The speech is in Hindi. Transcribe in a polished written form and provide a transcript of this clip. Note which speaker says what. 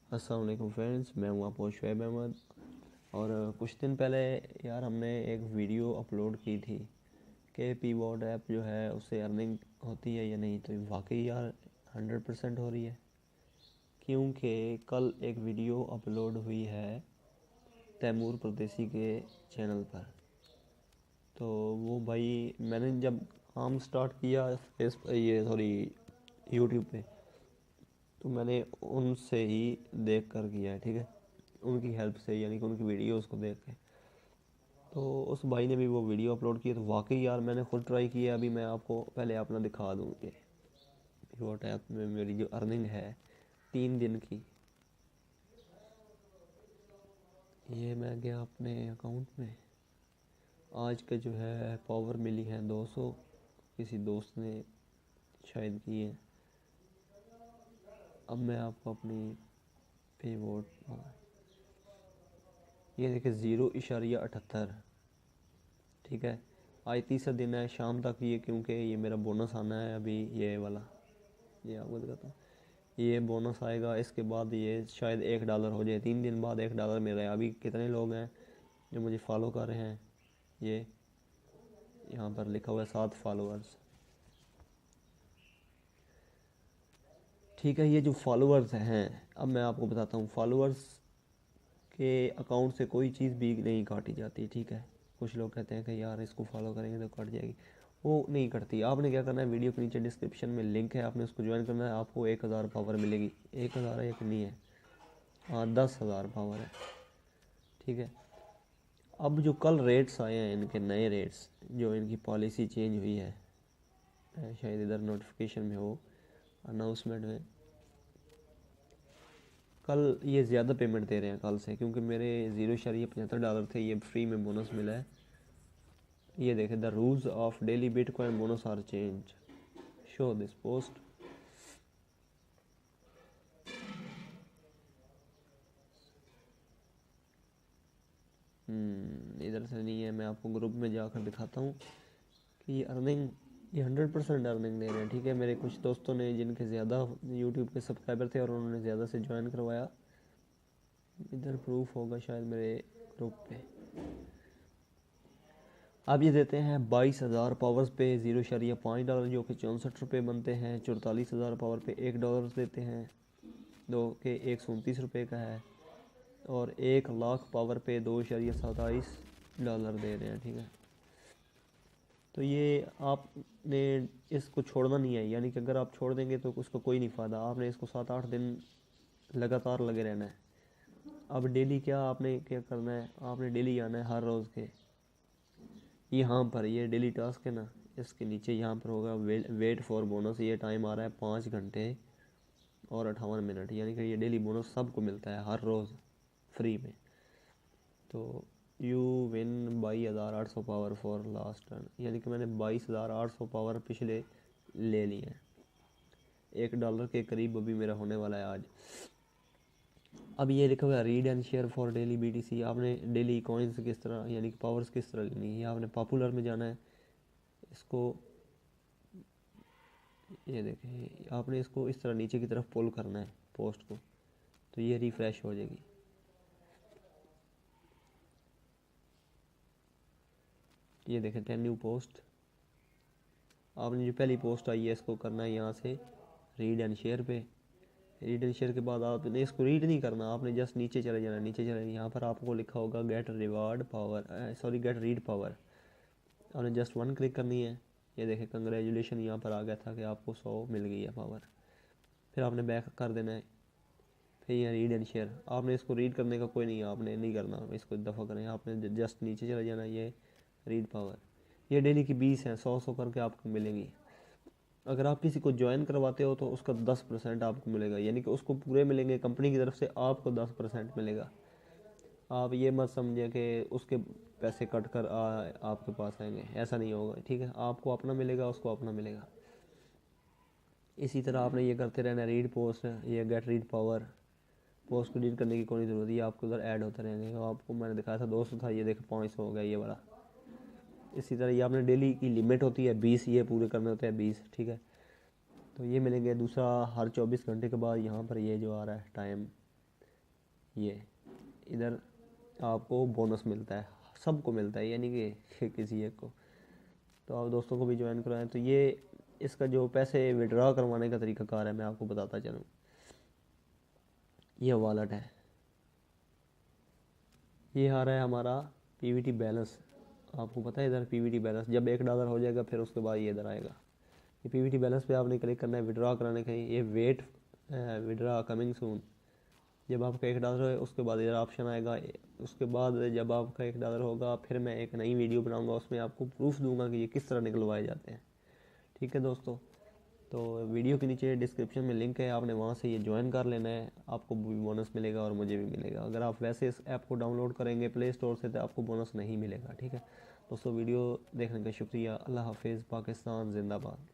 Speaker 1: अस्सलाम वालेकुम फ्रेंड्स, मैं हूँ आपको शुएब अहमद। और कुछ दिन पहले यार हमने एक वीडियो अपलोड की थी कि पीवॉट ऐप जो है उससे अर्निंग होती है या नहीं। तो वाकई यार 100% हो रही है, क्योंकि कल एक वीडियो अपलोड हुई है तैमूर परदेसी के चैनल पर। तो वो भाई मैंने जब काम स्टार्ट किया यूट्यूब पे, तो मैंने उनसे ही देख कर किया है, ठीक है, उनकी हेल्प से, यानी कि उनकी वीडियोस को देख के। तो उस भाई ने भी वो वीडियो अपलोड की, तो वाकई यार मैंने खुद ट्राई किया। अभी मैं आपको पहले अपना दिखा दूँ कि पिवोट ऐप में मेरी जो अर्निंग है 3 दिन की। ये मैं गया अपने अकाउंट में, आज के जो है पावर मिली है 200, किसी दोस्त ने शायद की है। अब मैं आपको अपनी पिवोट, ये देखिए 0.78, ठीक है। आज तीसरा दिन है, शाम तक ये, क्योंकि ये मेरा बोनस आना है अभी, ये वाला, ये आपको दिखाता हूँ। ये बोनस आएगा, इसके बाद ये शायद $1 हो जाए, 3 दिन बाद $1 मिल रहा है। अभी कितने लोग हैं जो मुझे फॉलो कर रहे हैं, ये यहाँ पर लिखा हुआ है 7 फॉलोअर्स, ठीक है। ये जो फॉलोअर्स हैं, अब मैं आपको बताता हूँ, फॉलोअर्स के अकाउंट से कोई चीज़ भी नहीं काटी जाती, ठीक है। कुछ लोग कहते हैं कि यार इसको फॉलो करेंगे तो कट जाएगी, वो नहीं कटती। आपने क्या करना है, वीडियो के नीचे डिस्क्रिप्शन में लिंक है, आपने उसको ज्वाइन करना है, आपको 1000 पावर मिलेगी। 1000 एक नहीं है, हाँ 10,000 पावर है, ठीक है। अब जो कल रेट्स आए हैं, इनके नए रेट्स, जो इनकी पॉलिसी चेंज हुई है, शायद इधर नोटिफिकेशन में हो, अनाउंसमेंट में, कल ये ज़्यादा पेमेंट दे रहे हैं कल से, क्योंकि मेरे $0.75 थे, ये फ्री में बोनस मिला है। ये देखें, the rules of daily bitcoin bonus are change, show this post. इधर से नहीं है, मैं आपको ग्रुप में जाकर दिखाता हूँ कि ये अर्निंग, ये 100% अर्निंग दे रहे हैं, ठीक है। मेरे कुछ दोस्तों ने, जिनके ज़्यादा यूट्यूब के सब्सक्राइबर थे और उन्होंने ज़्यादा से ज्वाइन करवाया, इधर प्रूफ होगा शायद मेरे ग्रुप पे। अब ये देते हैं 22,000 पावर्स पे $0.5, जो कि ₹64 बनते हैं। 44,000 पावर पे $1 देते हैं, दो के $129 का है। और 1 लाख पावर पे $2.27 दे रहे हैं, ठीक है। तो ये आपने इसको छोड़ना नहीं है, यानी कि अगर आप छोड़ देंगे तो उसका कोई नहीं फ़ायदा। आपने इसको 7-8 दिन लगातार लगे रहना है। अब डेली क्या आपने क्या करना है, आपने डेली आना है हर रोज़ के, यहाँ पर ये डेली टास्क है ना, इसके नीचे यहाँ पर होगा वेट फॉर बोनस। ये टाइम आ रहा है 5 घंटे और 58 मिनट, यानी कि ये डेली बोनस सबको मिलता है हर रोज़ फ्री में। तो you win 22,800 power for last turn, यानी कि मैंने 22,800 पावर पिछले ले लिए हैं। $1 के करीब अभी मेरा होने वाला है आज। अब ये लिखा हुआ है read and share for daily BTC। आपने डेली कॉइन्स किस तरह, यानी कि पावर्स किस तरह लेनी है, आपने पॉपुलर में जाना है। इसको, ये देखें, आपने इसको इस तरह नीचे की तरफ पुल करना है पोस्ट को, तो ये रिफ़्रेश हो जाएगी। ये देखें 10 न्यू पोस्ट। आपने जो पहली पोस्ट आई है इसको करना है यहाँ से रीड एंड शेयर पे। रीड एंड शेयर के बाद आपने इसको रीड नहीं करना, आपने जस्ट नीचे चले जाना, नीचे चले यहाँ पर आपको लिखा होगा get reward power, sorry get read power. आपने जस्ट 1 क्लिक करनी है। ये देखें कंग्रेचुलेशन, यहाँ पर आ गया था कि आपको 100 मिल गई है पावर। फिर आपने बैक कर देना है। फिर ये रीड एंड शेयर, आपने इसको रीड करने का कोई नहीं है, आपने नहीं करना इसको दफ़ा करें, आपने जस्ट नीचे चले जाना। ये रीड पावर, ये डेली की 20 है, 100 करके आपको मिलेंगी। अगर आप किसी को ज्वाइन करवाते हो तो उसका 10% आपको मिलेगा, यानी कि उसको पूरे मिलेंगे, कंपनी की तरफ से आपको 10% मिलेगा। आप ये मत समझें कि उसके पैसे कट कर आपके पास आएंगे, ऐसा नहीं होगा, ठीक है। आपको अपना मिलेगा, उसको अपना मिलेगा। इसी तरह आपने ये करते रहना, रीड पोस्ट, ये गेट रीड पावर। पोस्ट को डिलीट करने की कोई ज़रूरत है, आपको उधर ऐड होते रहेंगे। तो आपको मैंने दिखाया था 200 था, ये देखे 500 हो गया ये वाला। इसी तरह ये आपने डेली की लिमिट होती है 20, ये पूरे करने होते हैं 20, ठीक है। तो ये मिलेंगे। दूसरा, हर 24 घंटे के बाद यहाँ पर ये जो आ रहा है टाइम, ये इधर आपको बोनस मिलता है, सबको मिलता है, यानी कि किसी एक को। तो आप दोस्तों को भी ज्वाइन कराएं। तो ये इसका जो पैसे विड्रॉ करवाने का तरीकाकार है मैं आपको बताता चलूँ। ये वॉलेट है, ये आ रहा है हमारा पीवीटी बैलेंस। आपको पता है इधर पीवीटी बैलेंस जब $1 हो जाएगा फिर उसके बाद ये इधर आएगा। ये पीवीटी बैलेंस पे आपने क्लिक करना है विड्रॉ कराने के लिए। ये वेट विड्रॉ कमिंग सून, जब आपका $1 है उसके बाद इधर ऑप्शन आएगा। उसके बाद जब आपका $1 होगा फिर मैं एक नई वीडियो बनाऊंगा, उसमें आपको प्रूफ दूंगा कि ये किस तरह निकलवाए जाते हैं। ठीक है दोस्तों, तो वीडियो के नीचे डिस्क्रिप्शन में लिंक है, आपने वहाँ से ये ज्वाइन कर लेना है, आपको भी बोनस मिलेगा और मुझे भी मिलेगा। अगर आप वैसे इस ऐप को डाउनलोड करेंगे प्ले स्टोर से तो आपको बोनस नहीं मिलेगा। ठीक है दोस्तों, वीडियो देखने का शुक्रिया। अल्लाह हाफिज़, पाकिस्तान जिंदाबाद।